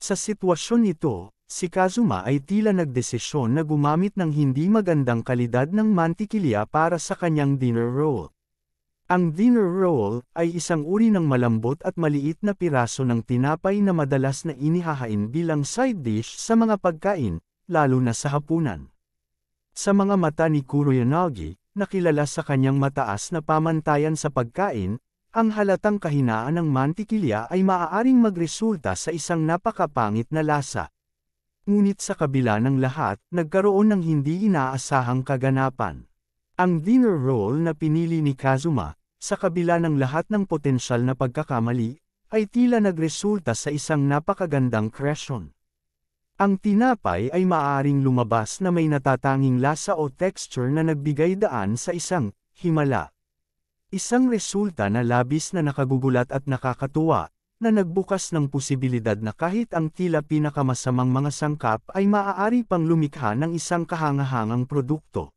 Sa sitwasyon ito, si Kazuma ay tila nagdesisyon na gumamit ng hindi magandang kalidad ng mantikilya para sa kanyang dinner roll. Ang dinner roll ay isang uri ng malambot at maliit na piraso ng tinapay na madalas na inihahain bilang side dish sa mga pagkain, lalo na sa hapunan. Sa mga mata ni Kuroyanagi, na kilala sa kanyang mataas na pamantayan sa pagkain, ang halatang kahinaan ng mantikilya ay maaaring magresulta sa isang napakapangit na lasa. Ngunit sa kabila ng lahat, nagkaroon ng hindi inaasahang kaganapan. Ang dinner roll na pinili ni Kazuma, sa kabila ng lahat ng potensyal na pagkakamali, ay tila nagresulta sa isang napakagandang kreasyon. Ang tinapay ay maaaring lumabas na may natatanging lasa o texture na nagbigay daan sa isang himala. Isang resulta na labis na nakagugulat at nakakatuwa, na nagbukas ng posibilidad na kahit ang tila pinakamasamang mga sangkap ay maaari pang lumikha ng isang kahangahangang produkto.